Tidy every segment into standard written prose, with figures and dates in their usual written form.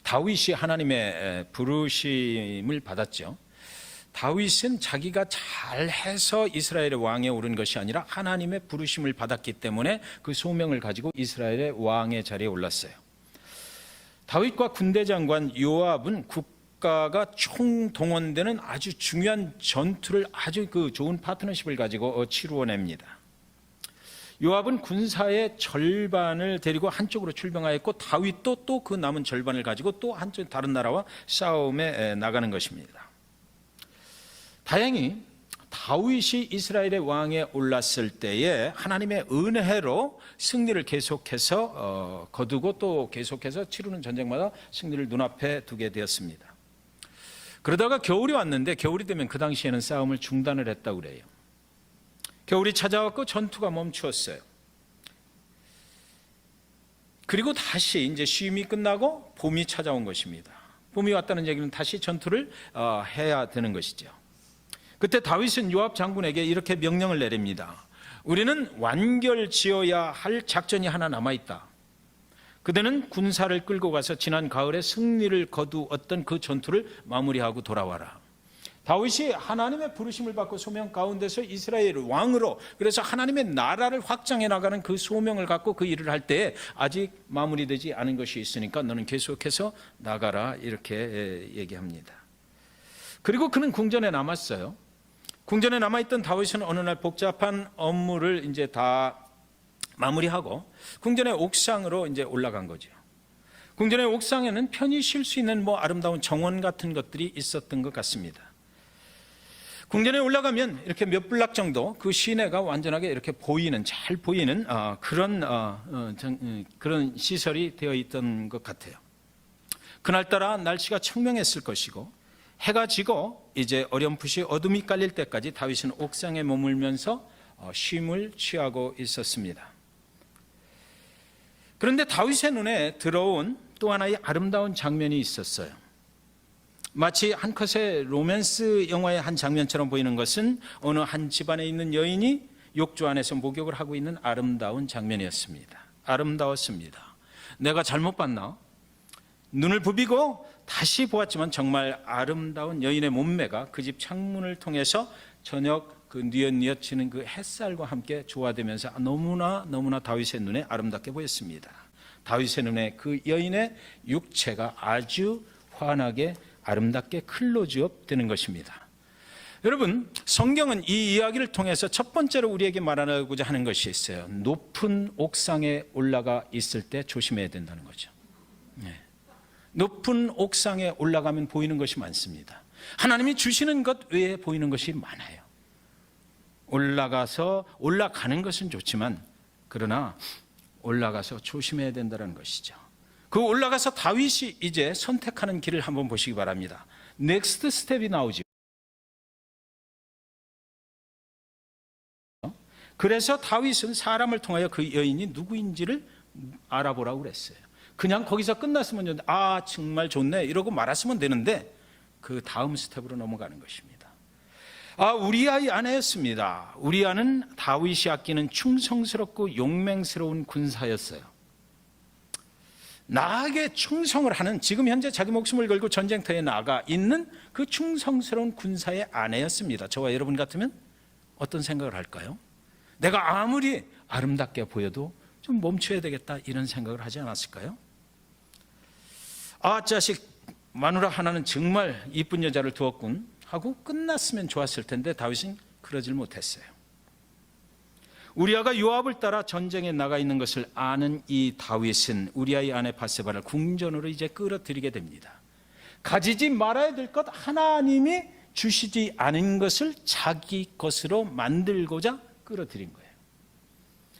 다윗이 하나님의 부르심을 받았죠. 다윗은 자기가 잘해서 이스라엘의 왕에 오른 것이 아니라 하나님의 부르심을 받았기 때문에 그 소명을 가지고 이스라엘의 왕의 자리에 올랐어요. 다윗과 군대 장관 요압은 국가가 총동원되는 아주 중요한 전투를 아주 좋은 파트너십을 가지고 치루어냅니다. 요압은 군사의 절반을 데리고 한쪽으로 출병하였고, 다윗도 또 그 남은 절반을 가지고 또 한쪽 다른 나라와 싸움에 나가는 것입니다. 다행히 다윗이 이스라엘의 왕에 올랐을 때에 하나님의 은혜로 승리를 계속해서 거두고 또 계속해서 치르는 전쟁마다 승리를 눈앞에 두게 되었습니다. 그러다가 겨울이 왔는데, 겨울이 되면 그 당시에는 싸움을 중단을 했다고 그래요. 겨울이 찾아왔고 전투가 멈추었어요. 그리고 다시 이제 쉼이 끝나고 봄이 찾아온 것입니다. 봄이 왔다는 얘기는 다시 전투를 해야 되는 것이죠. 그때 다윗은 요압 장군에게 이렇게 명령을 내립니다. 우리는 완결지어야 할 작전이 하나 남아있다. 그대는 군사를 끌고 가서 지난 가을에 승리를 거두었던 그 전투를 마무리하고 돌아와라. 다윗이 하나님의 부르심을 받고 소명 가운데서 이스라엘 왕으로, 그래서 하나님의 나라를 확장해 나가는 그 소명을 갖고 그 일을 할 때 아직 마무리되지 않은 것이 있으니까 너는 계속해서 나가라, 이렇게 얘기합니다. 그리고 그는 궁전에 남았어요. 궁전에 남아있던 다윗은 어느 날 복잡한 업무를 이제 다 마무리하고 궁전의 옥상으로 이제 올라간 거죠. 궁전의 옥상에는 편히 쉴 수 있는 아름다운 정원 같은 것들이 있었던 것 같습니다. 궁전에 올라가면 이렇게 몇 블락 정도 그 시내가 완전하게 이렇게 보이는, 잘 보이는 그런 시설이 되어 있던 것 같아요. 그날따라 날씨가 청명했을 것이고, 해가 지고 이제 어렴풋이 어둠이 깔릴 때까지 다윗은 옥상에 머물면서 쉼을 취하고 있었습니다. 그런데 다윗의 눈에 들어온 또 하나의 아름다운 장면이 있었어요. 마치 한 컷의 로맨스 영화의 한 장면처럼 보이는 것은 어느 한 집안에 있는 여인이 욕조 안에서 목욕을 하고 있는 아름다운 장면이었습니다. 아름다웠습니다. 내가 잘못 봤나? 눈을 부비고 다시 보았지만 정말 아름다운 여인의 몸매가 그 집 창문을 통해서 저녁 그 뉘엿뉘엿 지는 그 햇살과 함께 조화되면서 너무나 다윗의 눈에 아름답게 보였습니다. 다윗의 눈에 그 여인의 육체가 아주 환하게 아름답게 클로즈업 되는 것입니다. 여러분, 성경은 이 이야기를 통해서 첫 번째로 우리에게 말하고자 하는 것이 있어요. 높은 옥상에 올라가 있을 때 조심해야 된다는 거죠. 높은 옥상에 올라가면 보이는 것이 많습니다. 하나님이 주시는 것 외에 보이는 것이 많아요. 올라가는 것은 좋지만, 그러나 올라가서 조심해야 된다는 것이죠. 그 올라가서 다윗이 이제 선택하는 길을 한번 보시기 바랍니다. 넥스트 스텝이 나오죠. 그래서 다윗은 사람을 통하여 그 여인이 누구인지를 알아보라고 그랬어요. 그냥 거기서 끝났으면 정말 좋네 이러고 말았으면 되는데, 그 다음 스텝으로 넘어가는 것입니다. 우리아의 아내였습니다. 우리아는 다윗이 아끼는 충성스럽고 용맹스러운 군사였어요. 나에게 충성을 하는, 지금 현재 자기 목숨을 걸고 전쟁터에 나가 있는 그 충성스러운 군사의 아내였습니다. 저와 여러분 같으면 어떤 생각을 할까요? 내가 아무리 아름답게 보여도 좀 멈춰야 되겠다, 이런 생각을 하지 않았을까요? 자식 마누라 하나는 정말 이쁜 여자를 두었군 하고 끝났으면 좋았을 텐데 다윗은 그러질 못했어요. 우리아가 요압을 따라 전쟁에 나가 있는 것을 아는 이 다윗은 우리아의 아내 밧세바를 궁전으로 이제 끌어들이게 됩니다. 가지지 말아야 될 것, 하나님이 주시지 않은 것을 자기 것으로 만들고자 끌어들인 거예요.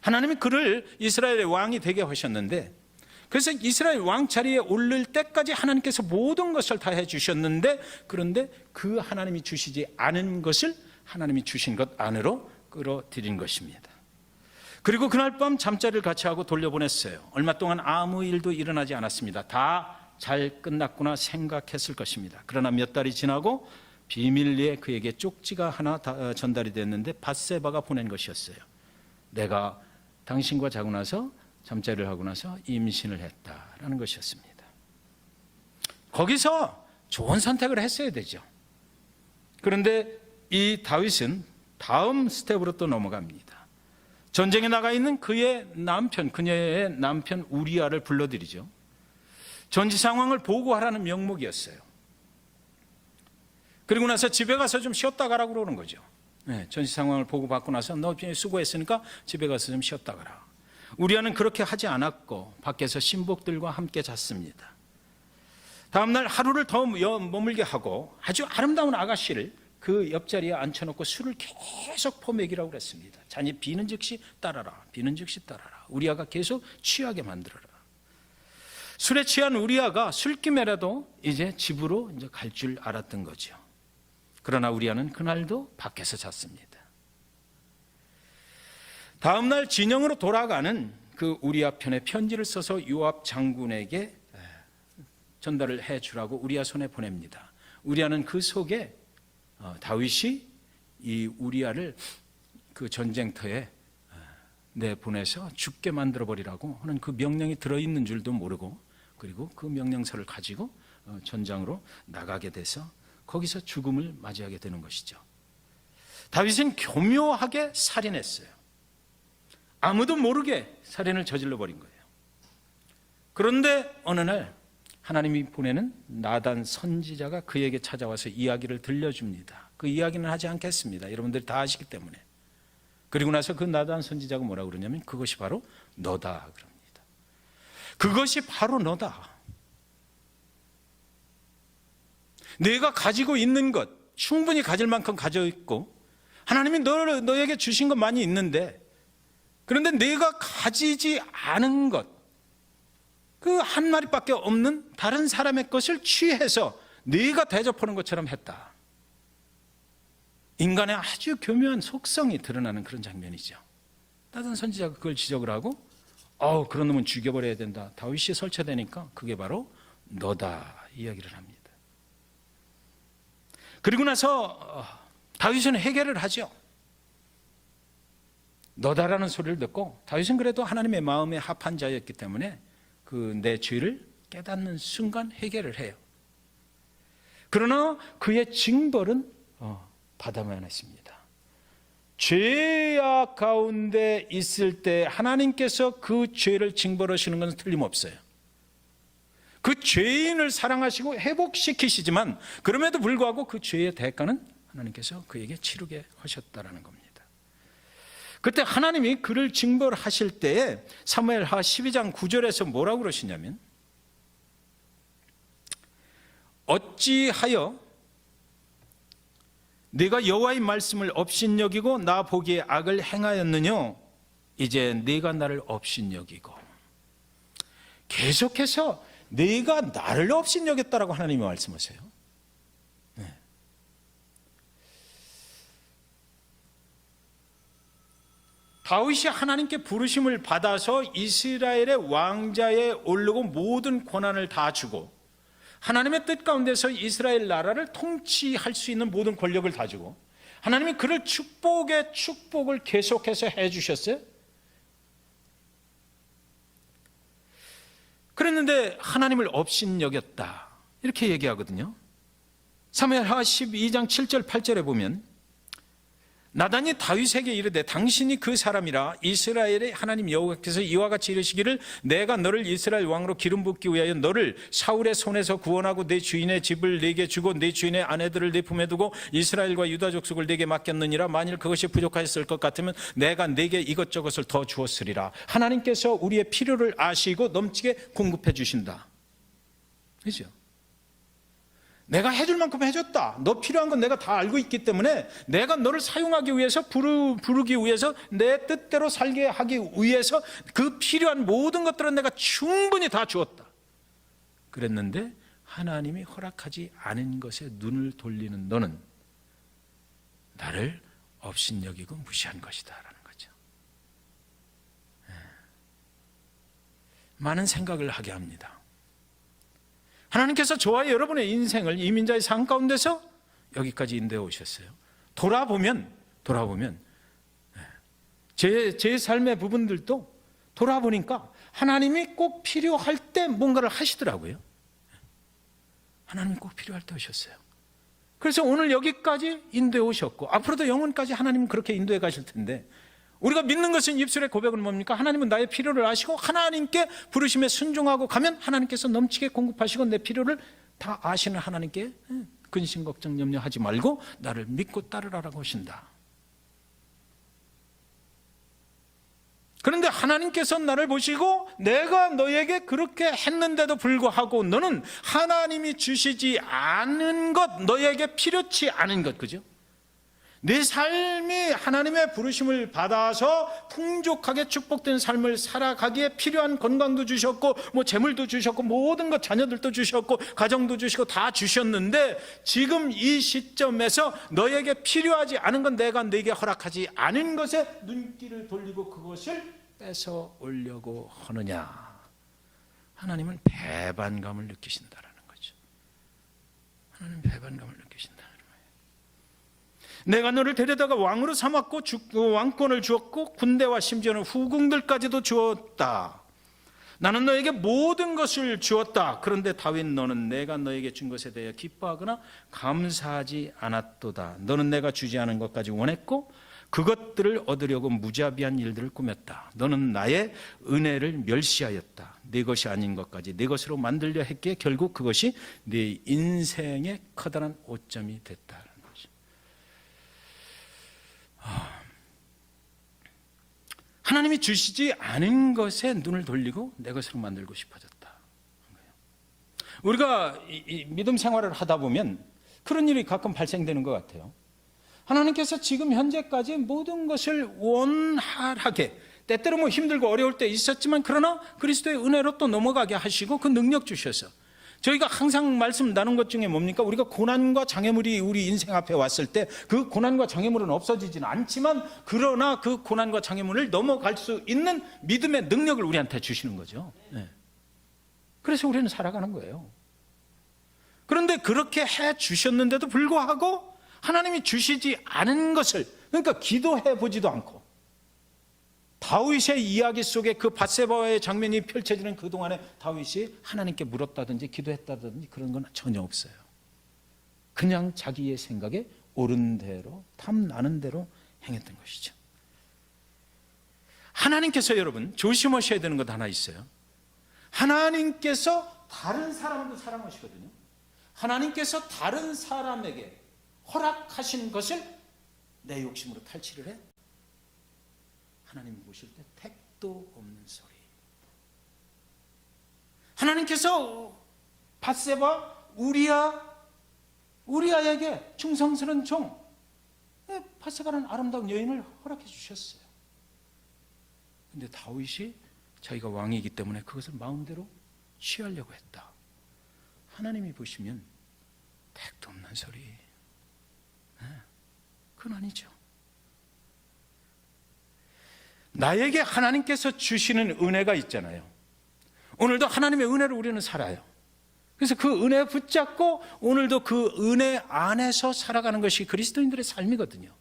하나님이 그를 이스라엘의 왕이 되게 하셨는데, 그래서 이스라엘 왕 자리에 오를 때까지 하나님께서 모든 것을 다 해주셨는데, 그런데 그 하나님이 주시지 않은 것을 하나님이 주신 것 안으로 끌어들인 것입니다. 그리고 그날 밤 잠자리를 같이 하고 돌려보냈어요. 얼마 동안 아무 일도 일어나지 않았습니다. 다 잘 끝났구나 생각했을 것입니다. 그러나 몇 달이 지나고 비밀리에 그에게 쪽지가 하나 전달이 됐는데 밧세바가 보낸 것이었어요. 내가 당신과 자고 나서 잠자리를 하고 나서 임신을 했다라는 것이었습니다. 거기서 좋은 선택을 했어야 되죠. 그런데 이 다윗은 다음 스텝으로 또 넘어갑니다. 전쟁에 나가 있는 그녀의 남편 우리아를 불러들이죠. 전지 상황을 보고하라는 명목이었어요. 그리고 나서 집에 가서 좀 쉬었다 가라고 그러는 거죠. 전시 상황을 보고받고 나서 너 수고했으니까 집에 가서 좀 쉬었다 가라. 우리아는 그렇게 하지 않았고 밖에서 신복들과 함께 잤습니다. 다음날 하루를 더 머물게 하고 아주 아름다운 아가씨를 그 옆자리에 앉혀놓고 술을 계속 퍼먹이라고 그랬습니다. 잔이 비는 즉시 따라라, 비는 즉시 따라라. 우리아가 계속 취하게 만들어라. 술에 취한 우리아가 술김에라도 이제 집으로 이제 갈 줄 알았던 거죠. 그러나 우리아는 그날도 밖에서 잤습니다. 다음 날 진영으로 돌아가는 그 우리아 편에 편지를 써서 요압 장군에게 전달을 해 주라고 우리아 손에 보냅니다. 우리아는 그 속에 다윗이 이 우리아를 그 전쟁터에 내보내서 죽게 만들어 버리라고 하는 그 명령이 들어있는 줄도 모르고, 그리고 그 명령서를 가지고 전장으로 나가게 돼서 거기서 죽음을 맞이하게 되는 것이죠. 다윗은 교묘하게 살인했어요. 아무도 모르게 살인을 저질러 버린 거예요. 그런데 어느 날 하나님이 보내는 나단 선지자가 그에게 찾아와서 이야기를 들려줍니다. 그 이야기는 하지 않겠습니다. 여러분들이 다 아시기 때문에. 그리고 나서 그 나단 선지자가 뭐라고 그러냐면 그것이 바로 너다 그럽니다. 그것이 바로 너다. 내가 가지고 있는 것 충분히 가질 만큼 가져 있고, 하나님이 너에게 주신 것 많이 있는데, 그런데 내가 가지지 않은 것, 그 한 마리밖에 없는 다른 사람의 것을 취해서 네가 대접하는 것처럼 했다. 인간의 아주 교묘한 속성이 드러나는 그런 장면이죠. 나단 선지자가 그걸 지적을 하고 그런 놈은 죽여버려야 된다. 다윗이 설치되니까 그게 바로 너다 이야기를 합니다. 그리고 나서 다윗은 해결을 하죠. 너다라는 소리를 듣고 다윗은 그래도 하나님의 마음에 합한 자였기 때문에 그 내 죄를 깨닫는 순간 해결을 해요. 그러나 그의 징벌은 받아만 했습니다. 죄악 가운데 있을 때 하나님께서 그 죄를 징벌하시는 것은 틀림없어요. 그 죄인을 사랑하시고 회복시키시지만 그럼에도 불구하고 그 죄의 대가는 하나님께서 그에게 치르게 하셨다라는 겁니다. 그때 하나님이 그를 징벌하실 때에 사무엘하 12장 9절에서 뭐라고 그러시냐면 어찌하여 네가 여호와의 말씀을 업신여기고 나 보기에 악을 행하였느냐. 이제 네가 나를 업신여기고. 계속해서 네가 나를 업신여겼다라고 하나님이 말씀하세요. 다윗이 하나님께 부르심을 받아서 이스라엘의 왕자에 오르고 모든 권한을 다 주고 하나님의 뜻 가운데서 이스라엘 나라를 통치할 수 있는 모든 권력을 다 주고 하나님이 그를 축복의 축복을 계속해서 해 주셨어요. 그랬는데 하나님을 업신여겼다 이렇게 얘기하거든요. 사무엘하 12장 7절 8절에 보면 나단이 다윗에게 이르되 당신이 그 사람이라 이스라엘의 하나님 여호와께서 이와 같이 이르시기를 내가 너를 이스라엘 왕으로 기름 붓기 위하여 너를 사울의 손에서 구원하고 내 주인의 집을 네게 주고 내 주인의 아내들을 네 품에 두고 이스라엘과 유다 족속을 네게 맡겼느니라. 만일 그것이 부족하였을 것 같으면 내가 네게 이것저것을 더 주었으리라. 하나님께서 우리의 필요를 아시고 넘치게 공급해 주신다. 그렇죠? 내가 해줄 만큼 해줬다. 너 필요한 건 내가 다 알고 있기 때문에 내가 너를 사용하기 위해서 부르기 위해서 내 뜻대로 살게 하기 위해서 그 필요한 모든 것들은 내가 충분히 다 주었다. 그랬는데 하나님이 허락하지 않은 것에 눈을 돌리는 너는 나를 업신여기고 무시한 것이다 라는 거죠. 많은 생각을 하게 합니다. 하나님께서 저와 여러분의 인생을 이민자의 삶 가운데서 여기까지 인도해 오셨어요. 돌아보면 제 삶의 부분들도 돌아보니까 하나님이 꼭 필요할 때 뭔가를 하시더라고요. 하나님이 꼭 필요할 때 오셨어요. 그래서 오늘 여기까지 인도해 오셨고 앞으로도 영원까지 하나님은 그렇게 인도해 가실 텐데, 우리가 믿는 것은 입술의 고백은 뭡니까? 하나님은 나의 필요를 아시고 하나님께 부르심에 순종하고 가면 하나님께서 넘치게 공급하시고 내 필요를 다 아시는 하나님께 근심 걱정 염려하지 말고 나를 믿고 따르라라고 하신다. 그런데 하나님께서 나를 보시고 내가 너에게 그렇게 했는데도 불구하고 너는 하나님이 주시지 않은 것, 너에게 필요치 않은 것, 그죠? 내 삶이 하나님의 부르심을 받아서 풍족하게 축복된 삶을 살아가기에 필요한 건강도 주셨고 뭐 재물도 주셨고 모든 것, 자녀들도 주셨고 가정도 주시고 다 주셨는데, 지금 이 시점에서 너에게 필요하지 않은 건 내가 너에게 허락하지 않은 것에 눈길을 돌리고 그것을 뺏어 오려고 하느냐. 하나님은 배반감을 느끼신다라는 거죠. 하나님은 배반감을 느끼신다. 내가 너를 데려다가 왕으로 삼았고 왕권을 주었고 군대와 심지어는 후궁들까지도 주었다. 나는 너에게 모든 것을 주었다. 그런데 다윗, 너는 내가 너에게 준 것에 대해 기뻐하거나 감사하지 않았도다. 너는 내가 주지 않은 것까지 원했고 그것들을 얻으려고 무자비한 일들을 꾸몄다. 너는 나의 은혜를 멸시하였다. 네 것이 아닌 것까지 네 것으로 만들려 했기에 결국 그것이 네 인생의 커다란 오점이 됐다. 하나님이 주시지 않은 것에 눈을 돌리고 내 것으로 만들고 싶어졌다. 우리가 이 믿음 생활을 하다 보면 그런 일이 가끔 발생되는 것 같아요. 하나님께서 지금 현재까지 모든 것을 원활하게, 때때로 뭐 힘들고 어려울 때 있었지만 그러나 그리스도의 은혜로 또 넘어가게 하시고 그 능력 주셔서, 저희가 항상 말씀 나눈 것 중에 뭡니까? 우리가 고난과 장애물이 우리 인생 앞에 왔을 때 그 고난과 장애물은 없어지지는 않지만 그러나 그 고난과 장애물을 넘어갈 수 있는 믿음의 능력을 우리한테 주시는 거죠. 네. 그래서 우리는 살아가는 거예요. 그런데 그렇게 해 주셨는데도 불구하고 하나님이 주시지 않은 것을, 그러니까 기도해 보지도 않고, 다윗의 이야기 속에 그 밧세바와의 장면이 펼쳐지는 그 동안에 다윗이 하나님께 물었다든지 기도했다든지 그런 건 전혀 없어요. 그냥 자기의 생각에 옳은 대로, 탐나는 대로 행했던 것이죠. 하나님께서 여러분 조심하셔야 되는 것 하나 있어요. 하나님께서 다른 사람도 사랑하시거든요. 하나님께서 다른 사람에게 허락하신 것을 내 욕심으로 탈취를 해 하나님이 보실 때 택도 없는 소리. 하나님께서 밧세바 우리아에게 충성스러운 종, 밧세바라는 아름다운 여인을 허락해 주셨어요. 그런데 다윗이 자기가 왕이기 때문에 그것을 마음대로 취하려고 했다. 하나님이 보시면 택도 없는 소리. 그건 아니죠. 나에게 하나님께서 주시는 은혜가 있잖아요. 오늘도 하나님의 은혜를 우리는 살아요. 그래서 그 은혜 붙잡고 오늘도 그 은혜 안에서 살아가는 것이 그리스도인들의 삶이거든요.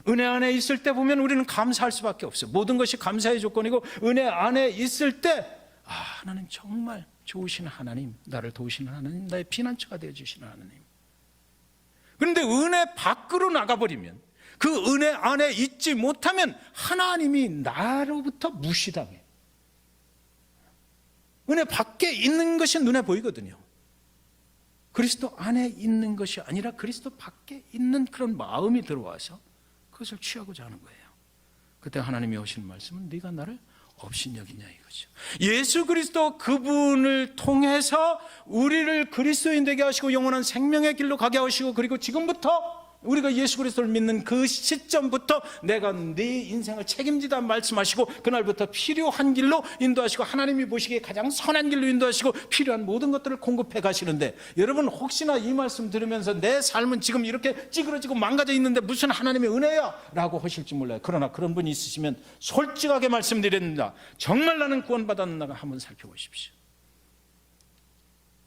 은혜 안에 있을 때 보면 우리는 감사할 수밖에 없어요. 모든 것이 감사의 조건이고 은혜 안에 있을 때 하나님 정말 좋으신 하나님, 나를 도우시는 하나님, 나의 피난처가 되어주시는 하나님. 그런데 은혜 밖으로 나가버리면, 그 은혜 안에 있지 못하면 하나님이 나로부터 무시당해. 은혜 밖에 있는 것이 눈에 보이거든요. 그리스도 안에 있는 것이 아니라 그리스도 밖에 있는 그런 마음이 들어와서 그것을 취하고자 하는 거예요. 그때 하나님이 하시는 말씀은 네가 나를 업신여기냐 이거죠. 예수 그리스도 그분을 통해서 우리를 그리스도인 되게 하시고 영원한 생명의 길로 가게 하시고, 그리고 지금부터 우리가 예수 그리스도를 믿는 그 시점부터 내가 네 인생을 책임지다 말씀하시고 그날부터 필요한 길로 인도하시고 하나님이 보시기에 가장 선한 길로 인도하시고 필요한 모든 것들을 공급해 가시는데, 여러분 혹시나 이 말씀 들으면서 내 삶은 지금 이렇게 찌그러지고 망가져 있는데 무슨 하나님의 은혜야? 라고 하실지 몰라요. 그러나 그런 분이 있으시면 솔직하게 말씀드립니다. 정말 나는 구원받았는가 한번 살펴보십시오.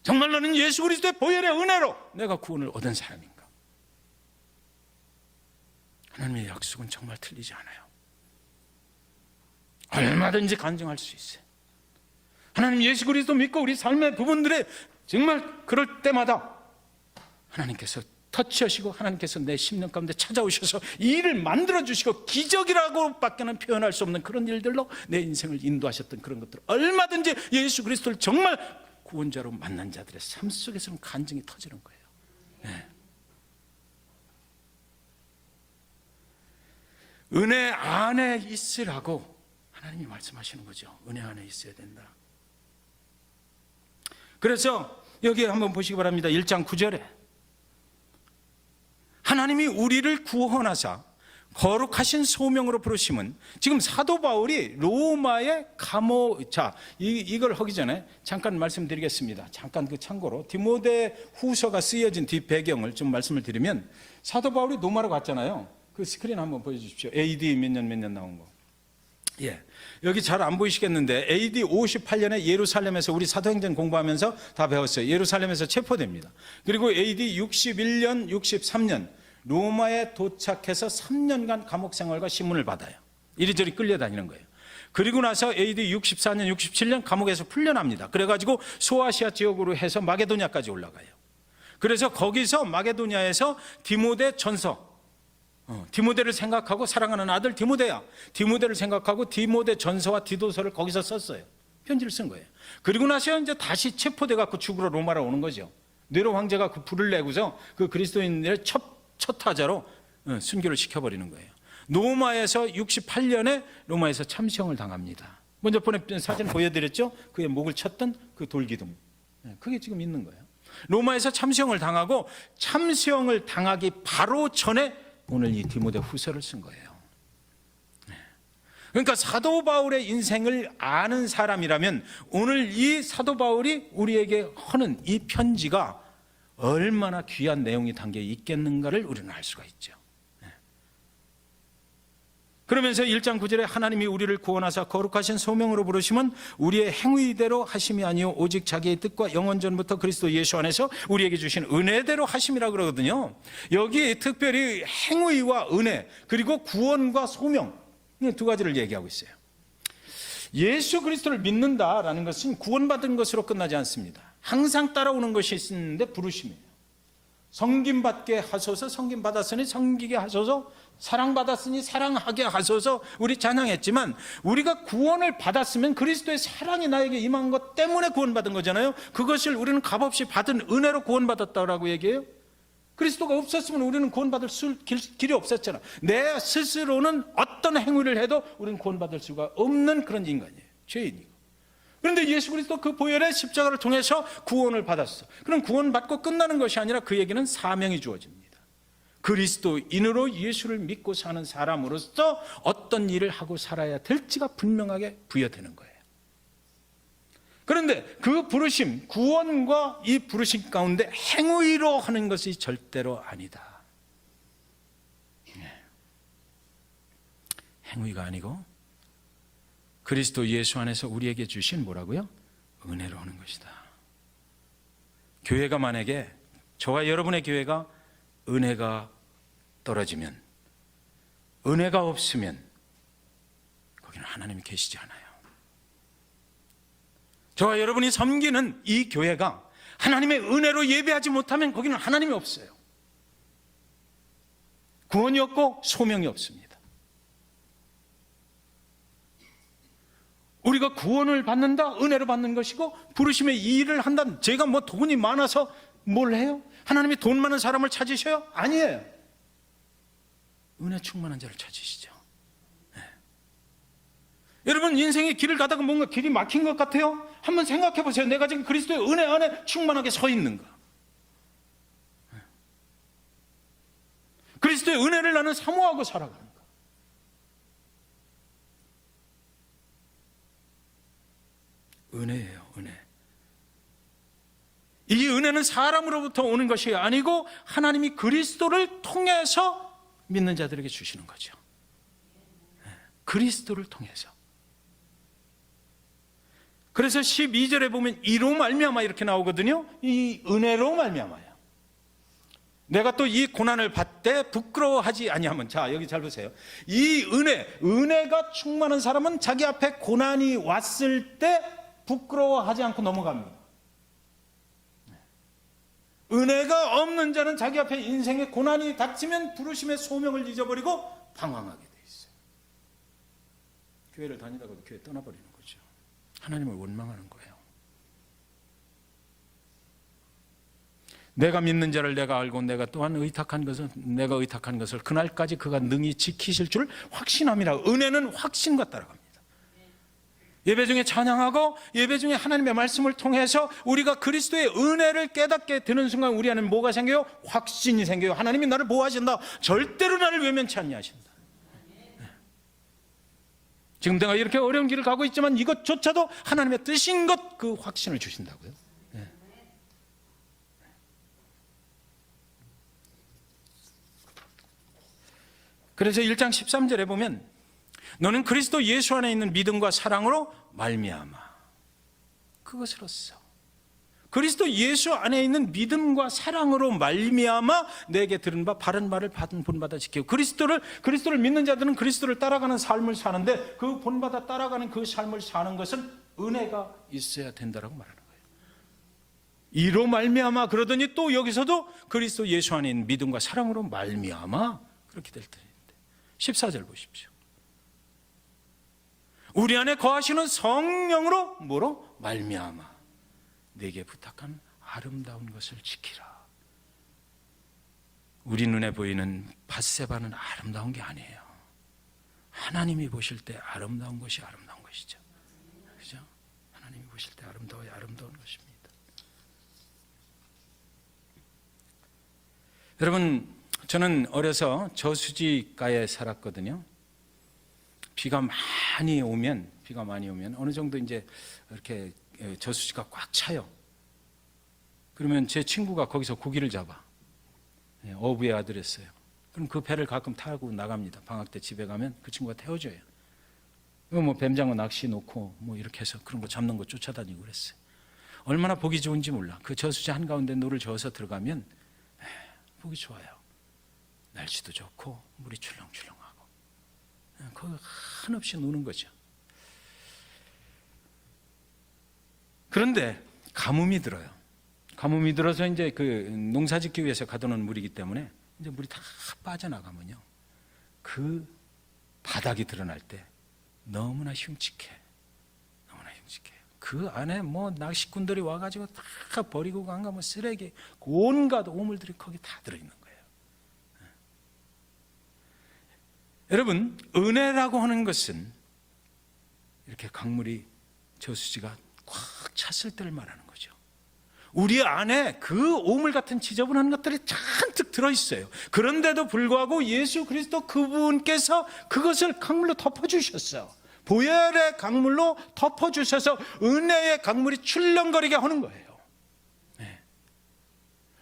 정말 나는 예수 그리스도의 보혈의 은혜로 내가 구원을 얻은 사람인가? 하나님의 약속은 정말 틀리지 않아요. 얼마든지 간증할 수 있어요. 하나님 예수 그리스도 믿고 우리 삶의 부분들에 정말 그럴 때마다 하나님께서 터치하시고 하나님께서 내 심령 가운데 찾아오셔서 이 일을 만들어주시고 기적이라고 밖에는 표현할 수 없는 그런 일들로 내 인생을 인도하셨던 그런 것들, 얼마든지 예수 그리스도를 정말 구원자로 만난 자들의 삶 속에서는 간증이 터지는 거예요. 네. 은혜 안에 있으라고 하나님이 말씀하시는 거죠. 은혜 안에 있어야 된다. 그래서 여기 한번 보시기 바랍니다. 1장 9절에 하나님이 우리를 구원하사 거룩하신 소명으로 부르심은, 지금 사도 바울이 로마의 감옥, 이걸 하기 전에 잠깐 말씀드리겠습니다. 잠깐 그 참고로 디모데 후서가 쓰여진 뒤 배경을 좀 말씀을 드리면, 사도 바울이 로마로 갔잖아요. 그 스크린 한번 보여주십시오. AD 몇 년 나온 거. 예, 여기 잘 안 보이시겠는데 AD 58년에 예루살렘에서, 우리 사도행전 공부하면서 다 배웠어요. 예루살렘에서 체포됩니다. 그리고 AD 61년, 63년 로마에 도착해서 3년간 감옥 생활과 신문을 받아요. 이리저리 끌려다니는 거예요. 그리고 나서 AD 64년, 67년 감옥에서 풀려납니다. 그래가지고 소아시아 지역으로 해서 마게도냐까지 올라가요. 그래서 거기서 마게도냐에서 디모데 전서, 디모데를 생각하고 사랑하는 아들 디모데야, 디모데를 생각하고 디모데 전서와 디도서를 거기서 썼어요. 편지를 쓴 거예요. 그리고 나서 이제 다시 체포돼 갖고 죽으러 로마로 오는 거죠. 네로 황제가 그 불을 내고서 그 그리스도인들의 첫 타자로 순교를 시켜버리는 거예요. 로마에서 68년에 로마에서 참수형을 당합니다. 먼저 사진 보여드렸죠? 그의 목을 쳤던 그 돌기둥, 그게 지금 있는 거예요. 로마에서 참수형을 당하고, 참수형을 당하기 바로 전에 오늘 이 디모데 후서를 쓴 거예요. 그러니까 사도 바울의 인생을 아는 사람이라면 오늘 이 사도 바울이 우리에게 하는 이 편지가 얼마나 귀한 내용이 담겨 있겠는가를 우리는 알 수가 있죠. 그러면서 1장 9절에 하나님이 우리를 구원하사 거룩하신 소명으로 부르심은 우리의 행위대로 하심이 아니요 오직 자기의 뜻과 영원 전부터 그리스도 예수 안에서 우리에게 주신 은혜대로 하심이라고 그러거든요. 여기 특별히 행위와 은혜, 그리고 구원과 소명, 이 두 가지를 얘기하고 있어요. 예수 그리스도를 믿는다라는 것은 구원받은 것으로 끝나지 않습니다. 항상 따라오는 것이 있는데 부르심이에요. 섬김받게 하소서, 섬김받았으니 섬기게 하소서, 사랑받았으니 사랑하게 하소서, 우리 찬양했지만 우리가 구원을 받았으면 그리스도의 사랑이 나에게 임한 것 때문에 구원받은 거잖아요. 그것을 우리는 값없이 받은 은혜로 구원받았다고 얘기해요. 그리스도가 없었으면 우리는 구원받을 길이 없었잖아. 내 스스로는 어떤 행위를 해도 우리는 구원받을 수가 없는 그런 인간이에요. 죄인이고. 그런데 예수 그리스도 그 보혈의 십자가를 통해서 구원을 받았어. 그럼 구원받고 끝나는 것이 아니라 그에게는 사명이 주어집니다. 그리스도인으로 예수를 믿고 사는 사람으로서 어떤 일을 하고 살아야 될지가 분명하게 부여되는 거예요. 그런데 그 부르심, 구원과 이 부르심 가운데 행위로 하는 것이 절대로 아니다. 행위가 아니고 그리스도 예수 안에서 우리에게 주신 뭐라고요? 은혜로 하는 것이다. 교회가 만약에, 저와 여러분의 교회가 은혜가 떨어지면, 은혜가 없으면 거기는 하나님이 계시지 않아요. 저와 여러분이 섬기는 이 교회가 하나님의 은혜로 예배하지 못하면 거기는 하나님이 없어요. 구원이 없고 소명이 없습니다. 우리가 구원을 받는다, 은혜로 받는 것이고, 부르심의 이 일을 한다. 제가 뭐 돈이 많아서 뭘 해요? 하나님이 돈 많은 사람을 찾으셔요? 아니에요. 은혜 충만한 자를 찾으시죠. 네. 여러분, 인생의 길을 가다가 뭔가 길이 막힌 것 같아요? 한번 생각해 보세요. 내가 지금 그리스도의 은혜 안에 충만하게 서 있는가? 네. 그리스도의 은혜를 나는 사모하고 살아가는 가? 은혜예요, 은혜. 이 은혜는 사람으로부터 오는 것이 아니고 하나님이 그리스도를 통해서 믿는 자들에게 주시는 거죠. 그리스도를 통해서. 그래서 12절에 보면 이로 말미암아 이렇게 나오거든요. 이 은혜로 말미암아요. 내가 또 이 고난을 받되 부끄러워하지 아니하면, 자 여기 잘 보세요. 이 은혜가 충만한 사람은 자기 앞에 고난이 왔을 때 부끄러워하지 않고 넘어갑니다. 은혜가 없는 자는 자기 앞에 인생의 고난이 닥치면 부르심의 소명을 잊어버리고 방황하게 돼 있어요. 교회를 다니다가도 교회 떠나버리는 거죠. 하나님을 원망하는 거예요. 내가 믿는 자를 내가 알고 내가 또한 의탁한 것을 그날까지 그가 능히 지키실 줄 확신함이라. 은혜는 확신과 따라갑니다. 예배 중에 찬양하고 예배 중에 하나님의 말씀을 통해서 우리가 그리스도의 은혜를 깨닫게 되는 순간 우리 안에 뭐가 생겨요? 확신이 생겨요. 하나님이 나를 보호하신다. 절대로 나를 외면치 아니하신다. 지금 내가 이렇게 어려운 길을 가고 있지만 이것조차도 하나님의 뜻인 것, 그 확신을 주신다고요. 그래서 1장 13절에 보면 너는 그리스도 예수 안에 있는 믿음과 사랑으로 말미암아. 그것으로써 그리스도 예수 안에 있는 믿음과 사랑으로 말미암아 내게 들은 바 바른 말을 본받아 지키고. 그리스도를 믿는 자들은 그리스도를 따라가는 삶을 사는데 그 본받아 따라가는 그 삶을 사는 것은 은혜가 있어야 된다라고 말하는 거예요. 이로 말미암아 그러더니 또 여기서도 그리스도 예수 안에 있는 믿음과 사랑으로 말미암아 그렇게 될 텐데 14절 보십시오. 우리 안에 거하시는 성령으로 뭐로? 말미암아 내게 부탁한 아름다운 것을 지키라. 우리 눈에 보이는 밧세바는 아름다운 게 아니에요. 하나님이 보실 때 아름다운 것이 아름다운 것이죠. 그죠? 하나님이 보실 때 아름다운 것입니다. 여러분, 저는 어려서 저수지가에 살았거든요. 비가 많이 오면 어느 정도 이제 이렇게 저수지가 꽉 차요. 그러면 제 친구가 거기서 고기를 잡아. 어부의 아들이었어요. 그럼 그 배를 가끔 타고 나갑니다. 방학 때 집에 가면 그 친구가 태워줘요. 뭐 뱀장어 낚시 놓고 뭐 이렇게 해서 그런 거 잡는 거 쫓아다니고 그랬어요. 얼마나 보기 좋은지 몰라. 그 저수지 한가운데 노를 저어서 들어가면 보기 좋아요. 날씨도 좋고 물이 출렁출렁하고 거기 한없이 노는 거죠. 그런데 가뭄이 들어요. 가뭄이 들어서 이제 그 농사짓기 위해서 가둬놓은 물이기 때문에 이제 물이 다 빠져나가면요, 그 바닥이 드러날 때 너무나 흉측해요. 그 안에 뭐 낚시꾼들이 와가지고 다 버리고 간가 뭐 쓰레기 온갖 오물들이 거기 다 들어있는 거예요. 여러분, 은혜라고 하는 것은 이렇게 강물이 저수지가 꽉 찼을 때를 말하는 거죠. 우리 안에 그 오물 같은 지저분한 것들이 잔뜩 들어있어요. 그런데도 불구하고 예수 그리스도 그분께서 그것을 강물로 덮어주셨어요. 보혈의 강물로 덮어주셔서 은혜의 강물이 출렁거리게 하는 거예요.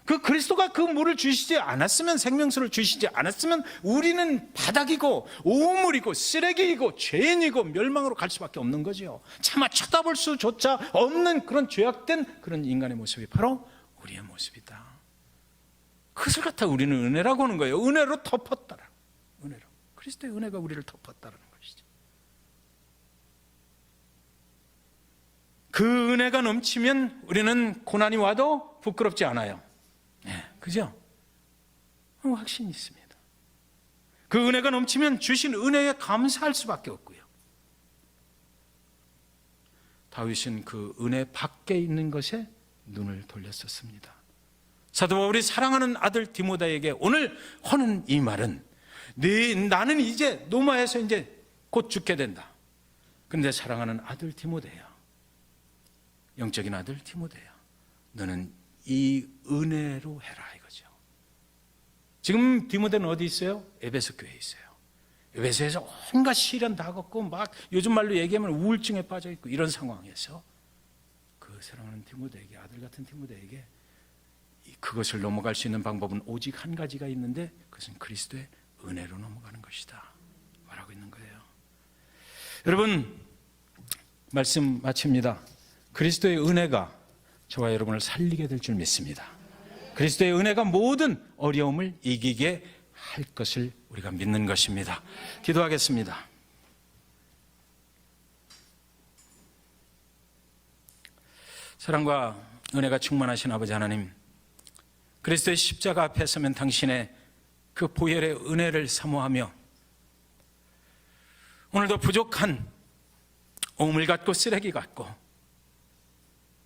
그 그리스도가 그 물을 주시지 않았으면, 생명수를 주시지 않았으면 우리는 바닥이고 오물이고 쓰레기이고 죄인이고 멸망으로 갈 수밖에 없는 거죠. 차마 쳐다볼 수조차 없는 그런 죄악된 그런 인간의 모습이 바로 우리의 모습이다. 그것을 갖다 우리는 은혜라고 하는 거예요. 은혜로 덮었다라. 은혜로. 그리스도의 은혜가 우리를 덮었다라는 것이죠. 그 은혜가 넘치면 우리는 고난이 와도 부끄럽지 않아요. 그죠? 확신이 있습니다. 그 은혜가 넘치면 주신 은혜에 감사할 수밖에 없고요. 다윗은 그 은혜 밖에 있는 것에 눈을 돌렸었습니다. 사도 바울이 사랑하는 아들 디모데에게 오늘 하는 이 말은, 나는 이제 로마에서 이제 곧 죽게 된다. 그런데 사랑하는 아들 디모데야, 영적인 아들 디모데야, 너는 이 은혜로 해라 이거죠. 지금 디모데는 어디 있어요? 에베소 교회에 있어요. 에베소에서 온갖 시련 다 겪고 막 요즘 말로 얘기하면 우울증에 빠져 있고 이런 상황에서 그 사랑하는 디모데에게, 아들 같은 디모데에게 그것을 넘어갈 수 있는 방법은 오직 한 가지가 있는데 그것은 그리스도의 은혜로 넘어가는 것이다 말하고 있는 거예요. 여러분, 말씀 마칩니다. 그리스도의 은혜가 저와 여러분을 살리게 될 줄 믿습니다. 그리스도의 은혜가 모든 어려움을 이기게 할 것을 우리가 믿는 것입니다. 기도하겠습니다. 사랑과 은혜가 충만하신 아버지 하나님, 그리스도의 십자가 앞에 서면 당신의 그 보혈의 은혜를 사모하며 오늘도 부족한 오물 같고 쓰레기 같고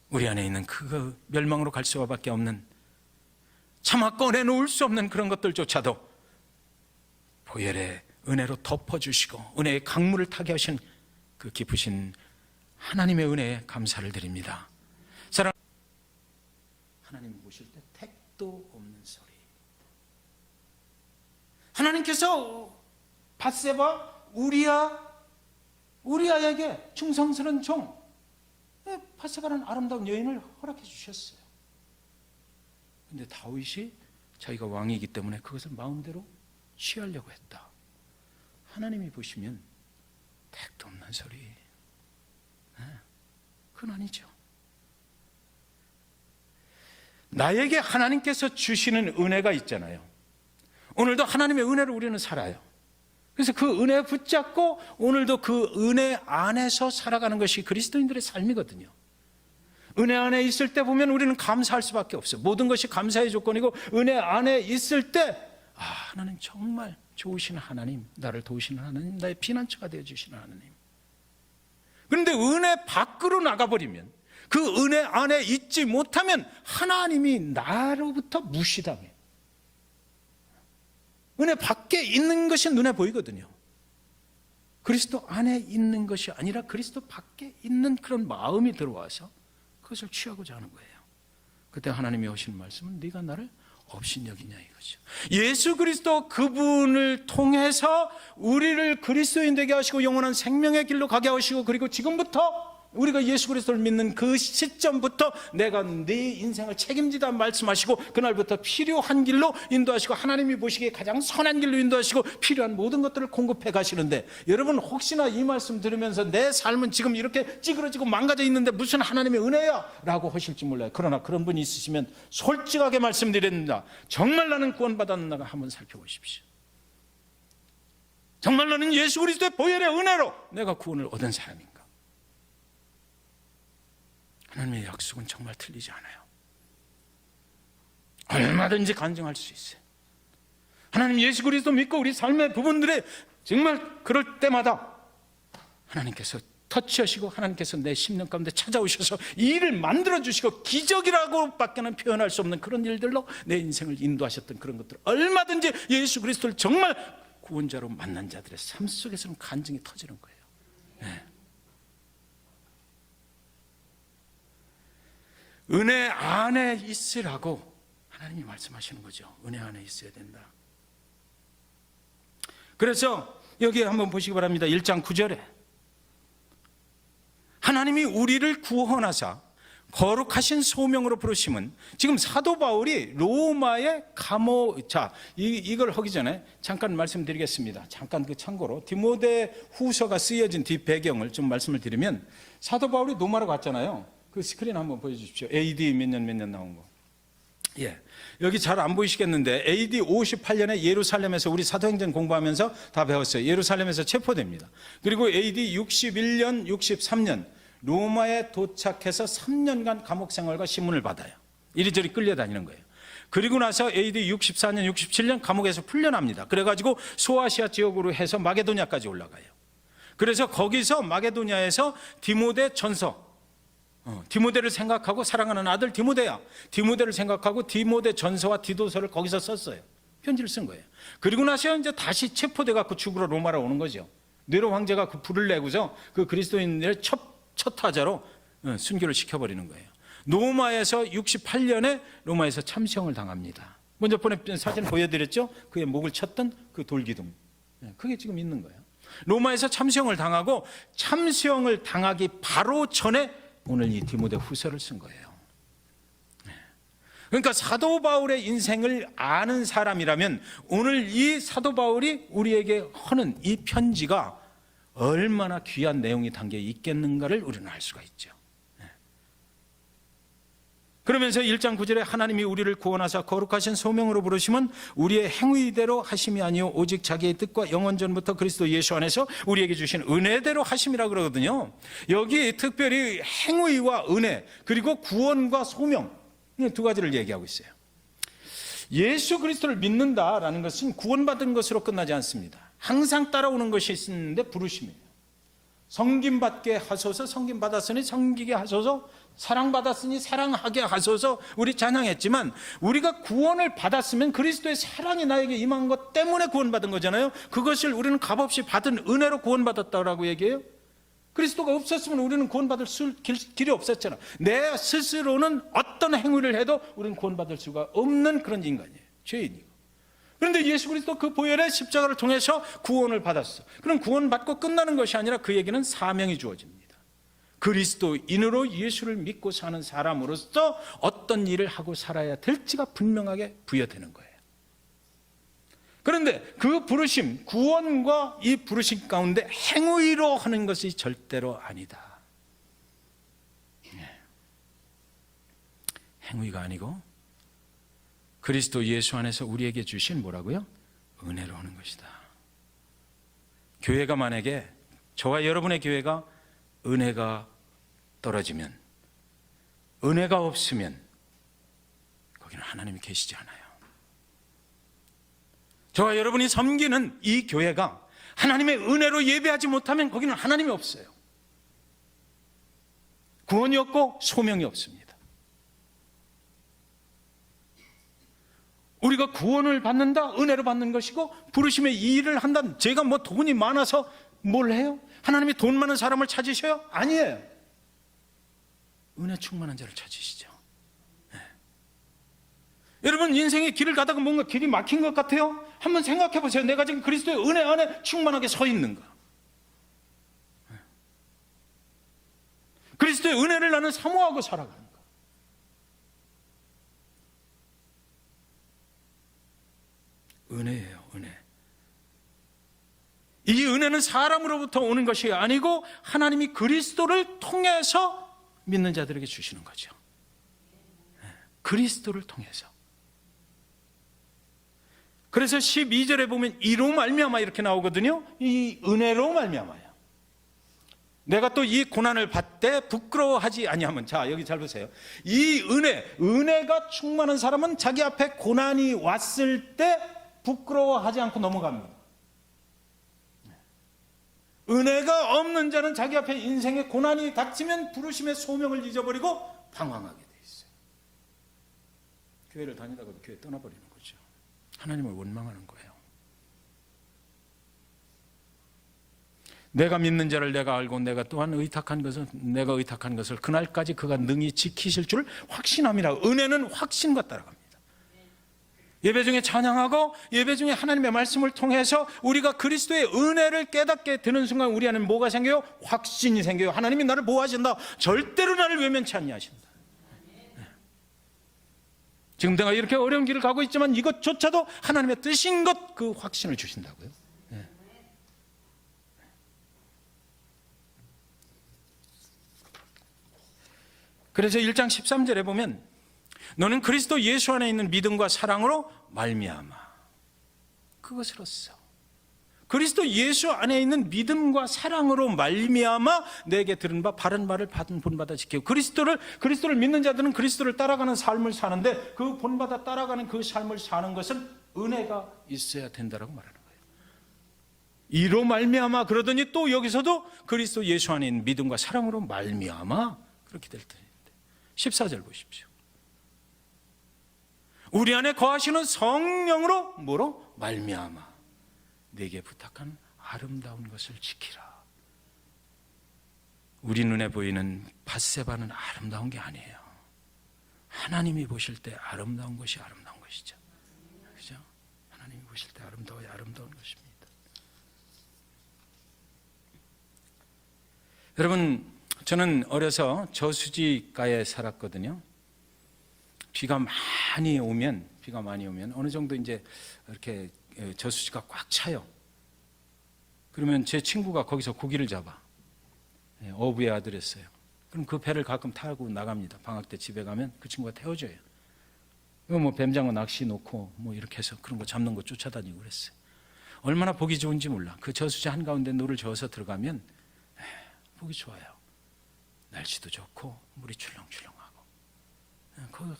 우리 안에 있는 그 멸망으로 갈 수밖에 없는 차마 꺼내놓을 수 없는 그런 것들조차도 보혈의 은혜로 덮어주시고 은혜의 강물을 타게 하신 그 깊으신 하나님의 은혜에 감사를 드립니다. 사랑, 하나님 보실 때 택도 없는 소리. 하나님께서 밧세바 우리아에게 충성스러운 종 밧세바라는 아름다운 여인을 허락해 주셨어요. 그런데 다윗이 자기가 왕이기 때문에 그것을 마음대로 취하려고 했다. 하나님이 보시면 택도 없는 소리. 그건 아니죠. 나에게 하나님께서 주시는 은혜가 있잖아요. 오늘도 하나님의 은혜로 우리는 살아요. 그래서 그 은혜 붙잡고 오늘도 그 은혜 안에서 살아가는 것이 그리스도인들의 삶이거든요. 은혜 안에 있을 때 보면 우리는 감사할 수밖에 없어요. 모든 것이 감사의 조건이고 은혜 안에 있을 때 하나님 정말 좋으신 하나님, 나를 도우시는 하나님, 나의 피난처가 되어주시는 하나님. 그런데 은혜 밖으로 나가버리면, 그 은혜 안에 있지 못하면 하나님이 나로부터 무시당해요. 은혜 밖에 있는 것이 눈에 보이거든요. 그리스도 안에 있는 것이 아니라 그리스도 밖에 있는 그런 마음이 들어와서 그것을 취하고자 하는 거예요. 그때 하나님이 하시는 말씀은 네가 나를 업신여기냐 이거죠. 예수 그리스도 그분을 통해서 우리를 그리스도인 되게 하시고 영원한 생명의 길로 가게 하시고, 그리고 지금부터 우리가 예수 그리스도를 믿는 그 시점부터 내가 네 인생을 책임지다 말씀하시고, 그날부터 필요한 길로 인도하시고 하나님이 보시기에 가장 선한 길로 인도하시고 필요한 모든 것들을 공급해 가시는데, 여러분 혹시나 이 말씀 들으면서 내 삶은 지금 이렇게 찌그러지고 망가져 있는데 무슨 하나님의 은혜야? 라고 하실지 몰라요. 그러나 그런 분이 있으시면 솔직하게 말씀드립니다. 정말 나는 구원받았는가 한번 살펴보십시오. 정말 나는 예수 그리스도의 보혈의 은혜로 내가 구원을 얻은 사람인가? 하나님의 약속은 정말 틀리지 않아요. 얼마든지 간증할 수 있어요. 하나님 예수 그리스도 믿고 우리 삶의 부분들에 정말 그럴 때마다 하나님께서 터치하시고 하나님께서 내 심령 가운데 찾아오셔서 이 일을 만들어주시고 기적이라고 밖에는 표현할 수 없는 그런 일들로 내 인생을 인도하셨던 그런 것들, 얼마든지 예수 그리스도를 정말 구원자로 만난 자들의 삶 속에서는 간증이 터지는 거예요. 네. 은혜 안에 있으라고 하나님이 말씀하시는 거죠. 은혜 안에 있어야 된다. 그래서 여기 한번 보시기 바랍니다. 1장 9절에 하나님이 우리를 구원하사 거룩하신 소명으로 부르심은, 지금 사도 바울이 로마의 감옥, 이걸 하기 전에 잠깐 말씀드리겠습니다. 잠깐 그 참고로 디모데 후서가 쓰여진 뒷 배경을 좀 말씀을 드리면, 사도 바울이 로마로 갔잖아요. 그 스크린 한번 보여주십시오. AD 몇 년 나온 거. 예, 여기 잘 안 보이시겠는데 AD 58년에 예루살렘에서, 우리 사도행전 공부하면서 다 배웠어요. 예루살렘에서 체포됩니다. 그리고 AD 61년, 63년 로마에 도착해서 3년간 감옥 생활과 신문을 받아요. 이리저리 끌려다니는 거예요. 그리고 나서 AD 64년, 67년 감옥에서 풀려납니다. 그래가지고 소아시아 지역으로 해서 마게도냐까지 올라가요. 그래서 거기서 마게도냐에서 디모데 전서, 디모데를 생각하고 사랑하는 아들 디모데야, 디모데를 생각하고 디모데 전서와 디도서를 거기서 썼어요. 편지를 쓴 거예요. 그리고 나서 이제 다시 체포돼 갖고 죽으러 로마로 오는 거죠. 네로 황제가 그 불을 내고서 그 그리스도인들의 첫 타자로 순교를 시켜버리는 거예요. 로마에서 68년에 로마에서 참수형을 당합니다. 먼저 보낸 사진 보여드렸죠? 그의 목을 쳤던 그 돌기둥, 그게 지금 있는 거예요. 로마에서 참수형을 당하고, 참수형을 당하기 바로 전에 오늘 이 디모데 후서를 쓴 거예요. 그러니까 사도 바울의 인생을 아는 사람이라면 오늘 이 사도 바울이 우리에게 하는 이 편지가 얼마나 귀한 내용이 담겨 있겠는가를 우리는 알 수가 있죠. 그러면서 1장 9절에 하나님이 우리를 구원하사 거룩하신 소명으로 부르심은 우리의 행위대로 하심이 아니요 오직 자기의 뜻과 영원 전부터 그리스도 예수 안에서 우리에게 주신 은혜대로 하심이라고 그러거든요. 여기 특별히 행위와 은혜, 그리고 구원과 소명, 이 두 가지를 얘기하고 있어요. 예수 그리스도를 믿는다라는 것은 구원받은 것으로 끝나지 않습니다. 항상 따라오는 것이 있는데 부르심이에요. 섬김받게 하소서, 섬김받았으니 섬기게 하소서, 사랑받았으니 사랑하게 하소서. 우리 찬양했지만 우리가 구원을 받았으면 그리스도의 사랑이 나에게 임한 것 때문에 구원받은 거잖아요. 그것을 우리는 값없이 받은 은혜로 구원받았다고 얘기해요. 그리스도가 없었으면 우리는 구원받을 길이 없었잖아. 내 스스로는 어떤 행위를 해도 우리는 구원받을 수가 없는 그런 인간이에요. 죄인이고. 그런데 예수 그리스도 그 보혈의 십자가를 통해서 구원을 받았어. 그럼 구원받고 끝나는 것이 아니라 그에게는 사명이 주어집니다. 그리스도인으로 예수를 믿고 사는 사람으로서 어떤 일을 하고 살아야 될지가 분명하게 부여되는 거예요. 그런데 그 부르심, 구원과 이 부르심 가운데 행위로 하는 것이 절대로 아니다. 행위가 아니고 그리스도 예수 안에서 우리에게 주신 뭐라고요? 은혜로 하는 것이다. 교회가 만약에 저와 여러분의 교회가 은혜가 떨어지면, 은혜가 없으면 거기는 하나님이 계시지 않아요. 저와 여러분이 섬기는 이 교회가 하나님의 은혜로 예배하지 못하면 거기는 하나님이 없어요. 구원이 없고 소명이 없습니다. 우리가 구원을 받는다, 은혜로 받는 것이고 부르심의 이 일을 한다. 제가 뭐 돈이 많아서 뭘 해요? 하나님이 돈 많은 사람을 찾으셔요? 아니에요. 은혜 충만한 자를 찾으시죠. 네. 여러분 인생의 길을 가다가 뭔가 길이 막힌 것 같아요? 한번 생각해 보세요. 내가 지금 그리스도의 은혜 안에 충만하게 서 있는가? 네. 그리스도의 은혜를 나는 사모하고 살아가는가? 은혜예요, 은혜. 이 은혜는 사람으로부터 오는 것이 아니고 하나님이 그리스도를 통해서 믿는 자들에게 주시는 거죠. 그리스도를 통해서. 그래서 12절에 보면 이로 말미암아 이렇게 나오거든요. 이 은혜로 말미암아요. 내가 또 이 고난을 받되 부끄러워하지 아니하면, 자 여기 잘 보세요. 이 은혜가 충만한 사람은 자기 앞에 고난이 왔을 때 부끄러워하지 않고 넘어갑니다. 은혜가 없는 자는 자기 앞에 인생에 고난이 닥치면 부르심의 소명을 잊어버리고 방황하게 돼 있어요. 교회를 다니다가 교회 떠나버리는 거죠. 하나님을 원망하는 거예요. 내가 믿는 자를 내가 알고 내가 또한 의탁한 것을 그날까지 그가 능히 지키실 줄 확신함이라. 은혜는 확신과 따라갑니다. 예배 중에 찬양하고 예배 중에 하나님의 말씀을 통해서 우리가 그리스도의 은혜를 깨닫게 되는 순간 우리 안에 뭐가 생겨요? 확신이 생겨요. 하나님이 나를 보호하신다. 절대로 나를 외면치 아니하신다. 지금 내가 이렇게 어려운 길을 가고 있지만 이것조차도 하나님의 뜻인 것, 그 확신을 주신다고요. 네. 그래서 1장 13절에 보면 너는 그리스도 예수 안에 있는 믿음과 사랑으로 말미암아. 그것으로써 그리스도 예수 안에 있는 믿음과 사랑으로 말미암아 내게 들은 바 바른 말을 본받아 지키고. 그리스도를 믿는 자들은 그리스도를 따라가는 삶을 사는데 그 본받아 따라가는 그 삶을 사는 것은 은혜가 있어야 된다라고 말하는 거예요. 이로 말미암아 그러더니 또 여기서도 그리스도 예수 안에 있는 믿음과 사랑으로 말미암아 그렇게 될 텐데. 14절 보십시오. 우리 안에 거하시는 성령으로 뭐로? 말미암아 내게 부탁한 아름다운 것을 지키라. 우리 눈에 보이는 밧세바는 아름다운 게 아니에요. 하나님이 보실 때 아름다운 것이 아름다운 것이죠. 그죠? 하나님이 보실 때 아름다워야 아름다운 것입니다. 여러분, 저는 어려서 저수지가에 살았거든요. 비가 많이 오면 어느 정도 이제 이렇게 저수지가 꽉 차요. 그러면 제 친구가 거기서 고기를 잡아. 어부의 아들이었어요. 그럼 그 배를 가끔 타고 나갑니다. 방학 때 집에 가면 그 친구가 태워줘요. 뭐 뱀장어 낚시 놓고 뭐 이렇게 해서 그런 거 잡는 거 쫓아다니고 그랬어요. 얼마나 보기 좋은지 몰라. 그 저수지 한가운데 노를 저어서 들어가면 보기 좋아요. 날씨도 좋고 물이 출렁출렁하고 거기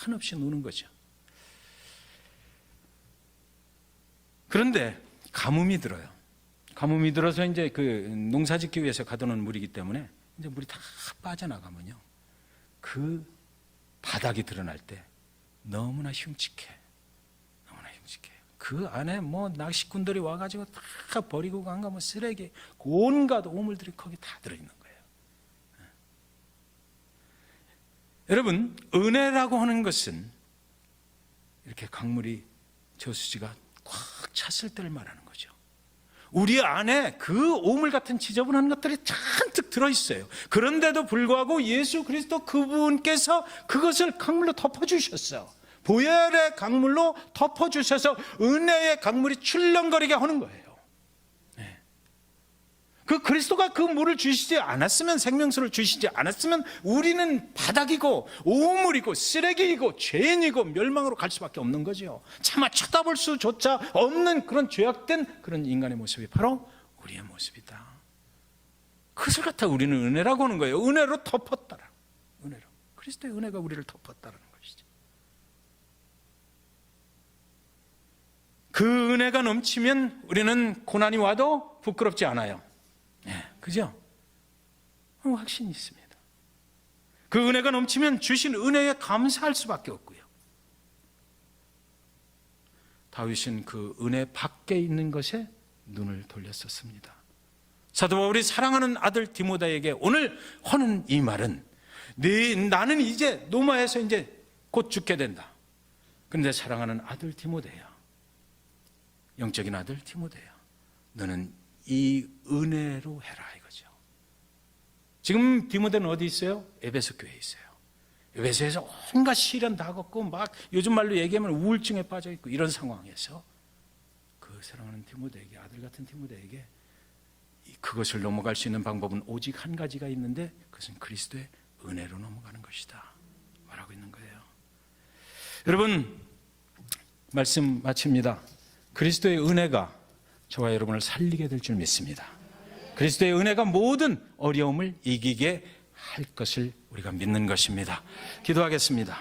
한없이 노는 거죠. 그런데 가뭄이 들어요. 가뭄이 들어서 이제 그 농사짓기 위해서 가둬놓은 물이기 때문에 이제 물이 다 빠져나가면요, 그 바닥이 드러날 때 너무나 흉측해. 너무나 흉측해. 그 안에 뭐 낚시꾼들이 와가지고 다 버리고 간 거 뭐 쓰레기, 온갖 오물들이 거기 다 들어있는 거예요. 여러분, 은혜라고 하는 것은 이렇게 강물이, 저수지가 꽉 찼을 때를 말하는 거죠. 우리 안에 그 오물 같은 지저분한 것들이 잔뜩 들어있어요. 그런데도 불구하고 예수 그리스도 그분께서 그것을 강물로 덮어주셨어. 보혈의 강물로 덮어주셔서 은혜의 강물이 출렁거리게 하는 거예요. 그 그리스도가 그 물을 주시지 않았으면, 생명수를 주시지 않았으면 우리는 바닥이고 오물이고 쓰레기이고 죄인이고 멸망으로 갈 수밖에 없는 거죠. 차마 쳐다볼 수조차 없는 그런 죄악된 그런 인간의 모습이 바로 우리의 모습이다. 그것을 갖다 우리는 은혜라고 하는 거예요. 은혜로 덮었다라. 은혜로. 그리스도의 은혜가 우리를 덮었다라는 것이죠. 그 은혜가 넘치면 우리는 고난이 와도 부끄럽지 않아요. 그죠? 확신이 있습니다. 그 은혜가 넘치면 주신 은혜에 감사할 수밖에 없고요. 다윗은 그 은혜 밖에 있는 것에 눈을 돌렸었습니다. 사도 바울이 사랑하는 아들 디모데에게 오늘 하는 이 말은, 나는 이제 로마에서 이제 곧 죽게 된다. 그런데 사랑하는 아들 디모데야, 영적인 아들 디모데야, 너는 이 은혜로 해라 이거죠. 지금 디모데는 어디 있어요? 에베소 교회에 있어요. 에베소에서 온갖 시련 다 겪고 막 요즘 말로 얘기하면 우울증에 빠져 있고 이런 상황에서 그 사랑하는 디모데에게, 아들 같은 디모데에게 그것을 넘어갈 수 있는 방법은 오직 한 가지가 있는데, 그것은 그리스도의 은혜로 넘어가는 것이다 말하고 있는 거예요. 여러분, 말씀 마칩니다. 그리스도의 은혜가 저와 여러분을 살리게 될 줄 믿습니다. 그리스도의 은혜가 모든 어려움을 이기게 할 것을 우리가 믿는 것입니다. 기도하겠습니다.